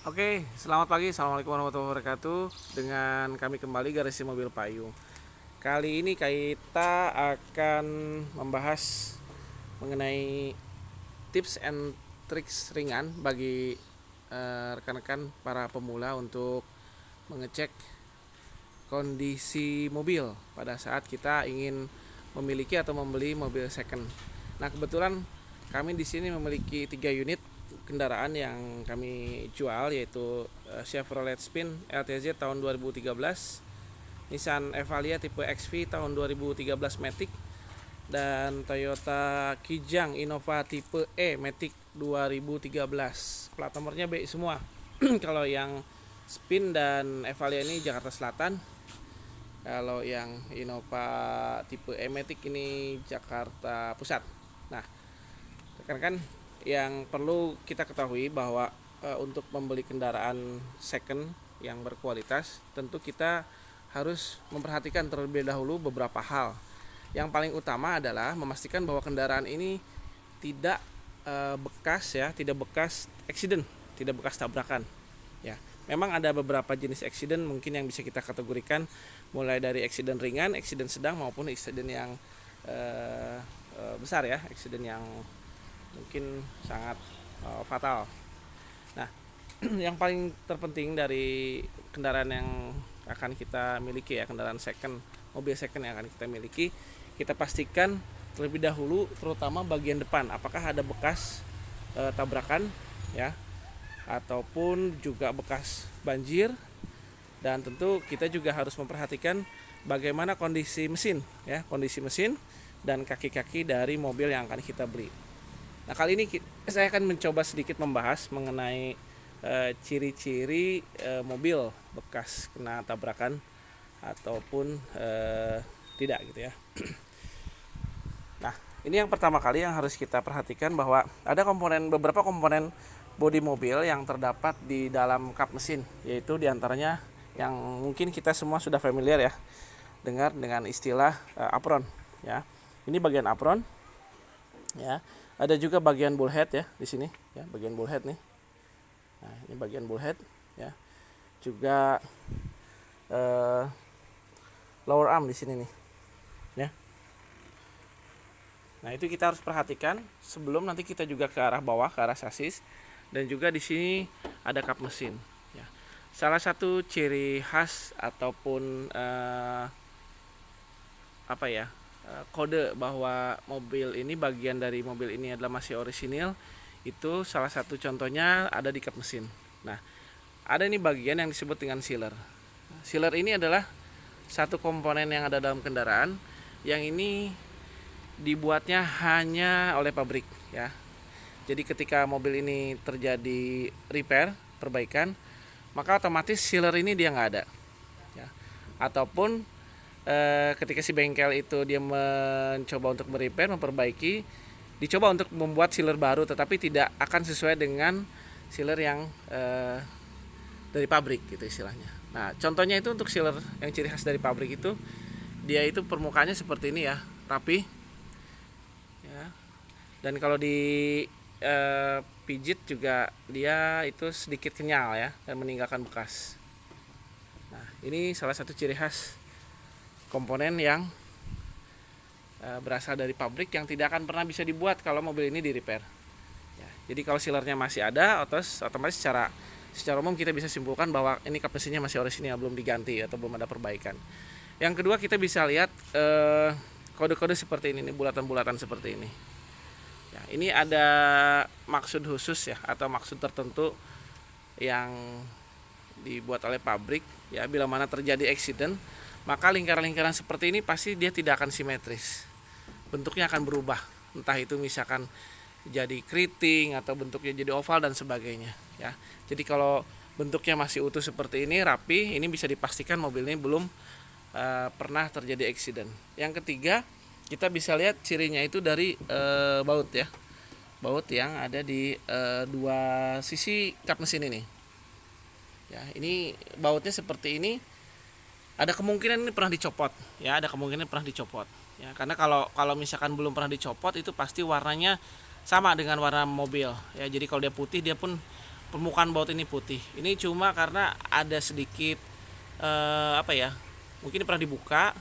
Oke, selamat pagi. Assalamualaikum warahmatullahi wabarakatuh. Dengan kami kembali Garasi Mobil Payung. Kali ini kita akan membahas mengenai tips and tricks ringan bagi rekan-rekan para pemula untuk mengecek kondisi mobil pada saat kita ingin memiliki atau membeli mobil second. Nah, kebetulan kami di sini memiliki 3 unit kendaraan yang kami jual, yaitu Chevrolet Spin LTZ tahun 2013, Nissan Evalia tipe XV tahun 2013 Matic, dan Toyota Kijang Innova tipe E Matic 2013. Plat nomornya B semua. Kalau yang Spin dan Evalia ini Jakarta Selatan. Kalau yang Innova tipe E Matic ini Jakarta Pusat. Nah, rekan-rekan, yang perlu kita ketahui bahwa untuk membeli kendaraan second yang berkualitas, tentu kita harus memperhatikan terlebih dahulu beberapa hal. Yang paling utama adalah memastikan bahwa kendaraan ini tidak bekas ya, tidak bekas accident, tidak bekas tabrakan. Ya, memang ada beberapa jenis accident mungkin yang bisa kita kategorikan, mulai dari accident ringan, accident sedang maupun accident yang besar ya, accident yang mungkin sangat fatal. Nah, yang paling terpenting dari kendaraan yang akan kita miliki ya, kendaraan second, mobil second yang akan kita miliki, kita pastikan terlebih dahulu terutama bagian depan apakah ada bekas tabrakan ya, ataupun juga bekas banjir. Dan tentu kita juga harus memperhatikan bagaimana kondisi mesin ya, kondisi mesin dan kaki-kaki dari mobil yang akan kita beli. Nah, kali ini saya akan mencoba sedikit membahas mengenai ciri-ciri mobil bekas kena tabrakan ataupun tidak gitu ya. Nah, ini yang pertama kali yang harus kita perhatikan bahwa ada beberapa komponen bodi mobil yang terdapat di dalam kap mesin, yaitu diantaranya yang mungkin kita semua sudah familiar ya, dengar dengan istilah apron ya. Ini bagian apron ya. Ada juga bagian bullhead ya di sini ya, bagian bullhead nih. Nah, ini bagian bullhead ya. Juga lower arm di sini nih ya. Nah, itu kita harus perhatikan sebelum nanti kita juga ke arah bawah, ke arah sasis, dan juga di sini ada kap mesin ya. Salah satu ciri khas ataupun kode bahwa mobil ini, bagian dari mobil ini adalah masih orisinil, itu salah satu contohnya ada di kap mesin. Nah, ada ini bagian yang disebut dengan sealer. Sealer ini adalah satu komponen yang ada dalam kendaraan yang ini dibuatnya hanya oleh pabrik ya. Jadi ketika mobil ini terjadi repair, perbaikan, maka otomatis sealer ini dia nggak ada ya. Ataupun ketika si bengkel itu dia mencoba untuk merepair, memperbaiki, dicoba untuk membuat sealer baru, tetapi tidak akan sesuai dengan sealer yang dari pabrik gitu istilahnya. Nah, contohnya itu untuk sealer yang ciri khas dari pabrik itu, dia itu permukaannya seperti ini ya, rapi ya. Dan kalau di pijit juga dia itu sedikit kenyal ya, dan meninggalkan bekas. Nah, ini salah satu ciri khas komponen yang berasal dari pabrik yang tidak akan pernah bisa dibuat kalau mobil ini di repair ya. Jadi kalau sealernya masih ada, otomatis secara umum kita bisa simpulkan bahwa ini kap mesinnya masih orisinil, belum diganti atau belum ada perbaikan. Yang kedua, kita bisa lihat kode-kode seperti ini, bulatan-bulatan seperti ini ya. Ini ada maksud khusus ya, atau maksud tertentu yang dibuat oleh pabrik ya. Bila mana terjadi accident, maka lingkaran-lingkaran seperti ini pasti dia tidak akan simetris, bentuknya akan berubah, entah itu misalkan jadi keriting atau bentuknya jadi oval dan sebagainya ya. Jadi kalau bentuknya masih utuh seperti ini, rapi, ini bisa dipastikan mobil ini belum pernah terjadi accident. Yang ketiga, kita bisa lihat cirinya itu dari baut ya, baut yang ada di dua sisi kap mesin ini ya. Ini bautnya seperti ini, ada kemungkinan ini pernah dicopot ya, ada kemungkinan pernah dicopot ya, karena kalau misalkan belum pernah dicopot itu pasti warnanya sama dengan warna mobil ya. Jadi kalau dia putih, dia pun permukaan baut ini putih. Ini cuma karena ada sedikit mungkin pernah dibuka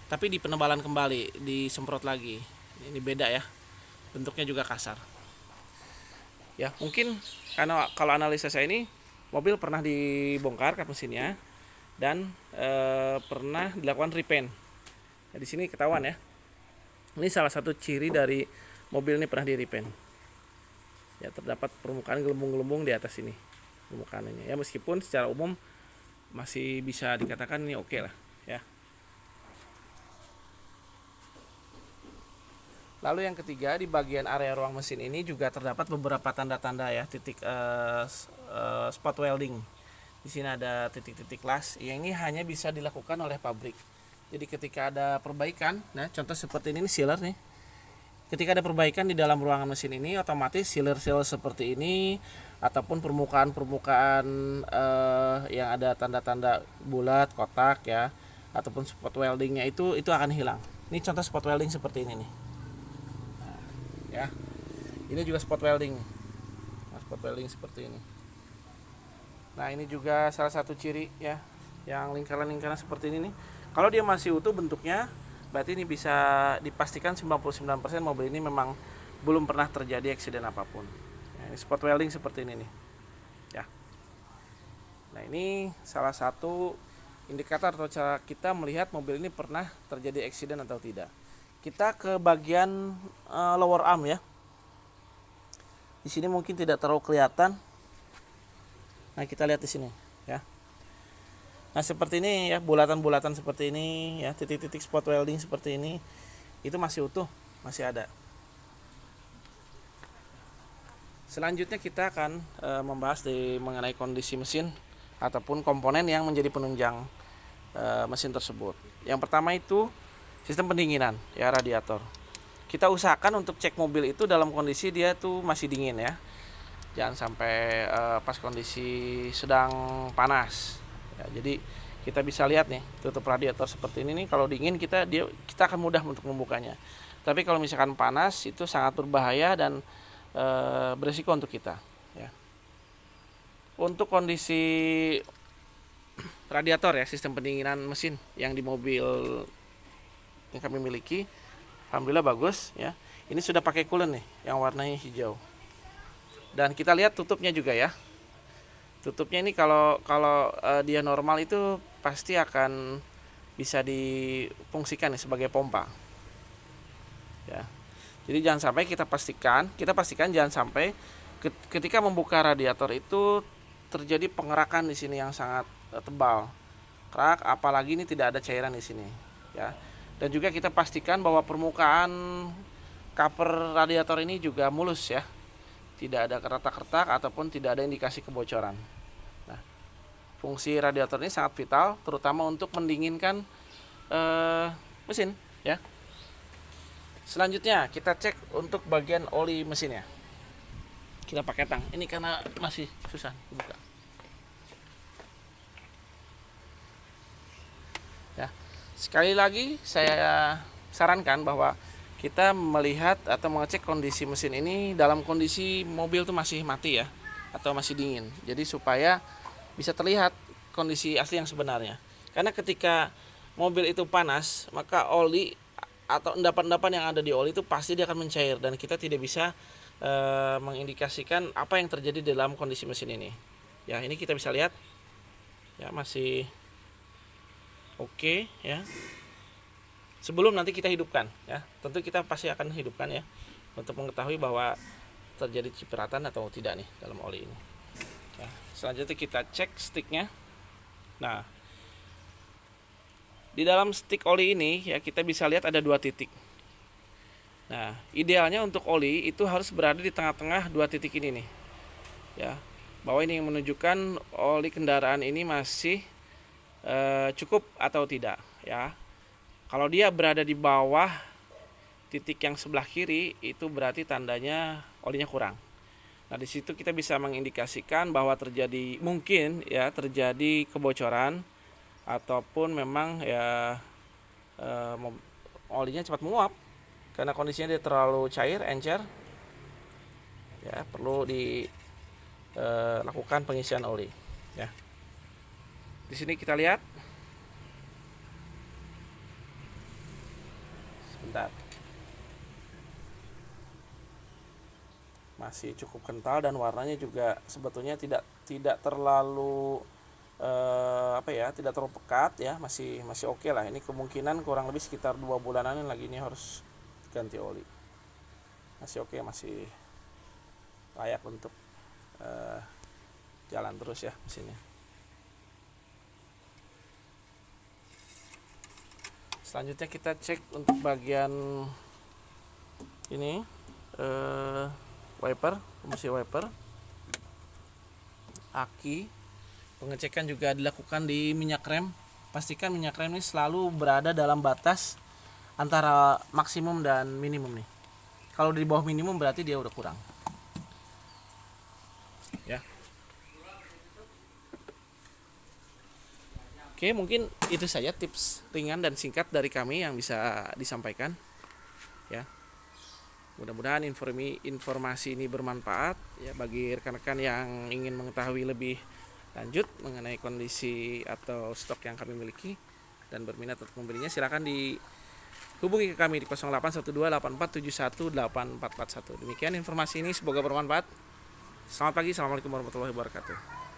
tapi di penebalan kembali, disemprot lagi. Ini beda ya, bentuknya juga kasar ya. Mungkin karena kalau analisa saya ini mobil pernah dibongkar kap mesinnya dan pernah dilakukan repaint. Nah, di sini ketahuan ya, ini salah satu ciri dari mobil ini pernah di repaint ya. Terdapat permukaan gelembung-gelembung di atas ini permukaannya ya, meskipun secara umum masih bisa dikatakan ini oke lah ya. Lalu yang ketiga, di bagian area ruang mesin ini juga terdapat beberapa tanda-tanda ya, titik spot welding. Di sini ada titik-titik las yang ini hanya bisa dilakukan oleh pabrik. Jadi ketika ada perbaikan, nah contoh seperti ini sealer nih. Ketika ada perbaikan di dalam ruangan mesin ini, otomatis sealer-sealer seperti ini ataupun permukaan-permukaan yang ada tanda-tanda bulat, kotak ya, ataupun spot weldingnya itu akan hilang. Ini contoh spot welding seperti ini nih. Ya, ini juga spot welding. Nah, spot welding seperti ini. Nah, ini juga salah satu ciri ya, yang lingkaran-lingkaran seperti ini nih. Kalau dia masih utuh bentuknya, berarti ini bisa dipastikan 99% mobil ini memang belum pernah terjadi eksiden apapun. Nah, ini spot welding seperti ini nih. Ya. Nah, ini salah satu indikator atau cara kita melihat mobil ini pernah terjadi eksiden atau tidak. Kita ke bagian lower arm ya. Di sini mungkin tidak terlalu kelihatan. Nah, kita lihat di sini ya. Nah, seperti ini ya, bulatan-bulatan seperti ini ya, titik-titik spot welding seperti ini. Itu masih utuh, masih ada. Selanjutnya kita akan membahas mengenai kondisi mesin ataupun komponen yang menjadi penunjang mesin tersebut. Yang pertama itu sistem pendinginan ya, radiator. Kita usahakan untuk cek mobil itu dalam kondisi dia tuh masih dingin ya. Jangan sampai pas kondisi sedang panas. Ya, jadi kita bisa lihat nih, tutup radiator seperti ini nih, kalau dingin kita akan mudah untuk membukanya. Tapi kalau misalkan panas itu sangat berbahaya dan beresiko untuk kita ya. Untuk kondisi radiator ya, sistem pendinginan mesin yang di mobil yang kami miliki, alhamdulillah bagus ya. Ini sudah pakai coolant nih yang warnanya hijau. Dan kita lihat tutupnya juga ya. Tutupnya ini kalau dia normal itu pasti akan bisa difungsikan nih sebagai pompa. Ya. Jadi jangan sampai kita pastikan jangan sampai ketika membuka radiator itu terjadi pengerakan di sini yang sangat tebal. Kerak, apalagi ini tidak ada cairan di sini ya. Dan juga kita pastikan bahwa permukaan cover radiator ini juga mulus ya. Tidak ada retak-retak ataupun tidak ada indikasi kebocoran. Nah, fungsi radiator ini sangat vital, terutama untuk mendinginkan mesin ya. Selanjutnya kita cek untuk bagian oli mesinnya. Kita pakai tang. Ini karena masih susah dibuka. Ya. Sekali lagi saya sarankan bahwa kita melihat atau mengecek kondisi mesin ini dalam kondisi mobil itu masih mati ya, atau masih dingin. Jadi supaya bisa terlihat kondisi asli yang sebenarnya. Karena ketika mobil itu panas, maka oli atau endapan-endapan yang ada di oli itu pasti dia akan mencair dan kita tidak bisa mengindikasikan apa yang terjadi dalam kondisi mesin ini. Ya, ini kita bisa lihat ya, masih oke ya. Sebelum nanti kita hidupkan ya, tentu kita pasti akan hidupkan ya untuk mengetahui bahwa terjadi cipratan atau tidak nih dalam oli ini ya. Selanjutnya kita cek sticknya. Nah, di dalam stick oli ini ya, kita bisa lihat ada 2 titik. Nah, idealnya untuk oli itu harus berada di tengah-tengah 2 titik ini nih ya, bahwa ini yang menunjukkan oli kendaraan ini masih cukup atau tidak ya. Kalau dia berada di bawah titik yang sebelah kiri, itu berarti tandanya olinya kurang. Nah, di situ kita bisa mengindikasikan bahwa mungkin terjadi kebocoran ataupun memang ya olinya cepat menguap karena kondisinya dia terlalu cair, encer. Ya, perlu lakukan pengisian oli ya. Di sini kita lihat sebentar, masih cukup kental dan warnanya juga sebetulnya tidak terlalu tidak terlalu pekat ya, masih oke lah. Ini kemungkinan kurang lebih sekitar 2 bulanan lagi ini harus ganti oli. Masih oke, masih layak untuk jalan terus ya mesinnya. Selanjutnya kita cek untuk bagian ini wiper, fungsi wiper, aki. Pengecekan juga dilakukan di minyak rem. Pastikan minyak rem ini selalu berada dalam batas antara maksimum dan minimum nih. Kalau di bawah minimum berarti dia udah kurang. Ya. Oke, mungkin itu saja tips ringan dan singkat dari kami yang bisa disampaikan. Ya. Mudah-mudahan informasi ini bermanfaat ya bagi rekan-rekan yang ingin mengetahui lebih lanjut mengenai kondisi atau stok yang kami miliki dan berminat untuk membelinya. Silakan dihubungi ke kami di 081284718441. Demikian informasi ini, semoga bermanfaat. Selamat pagi, assalamualaikum warahmatullahi wabarakatuh.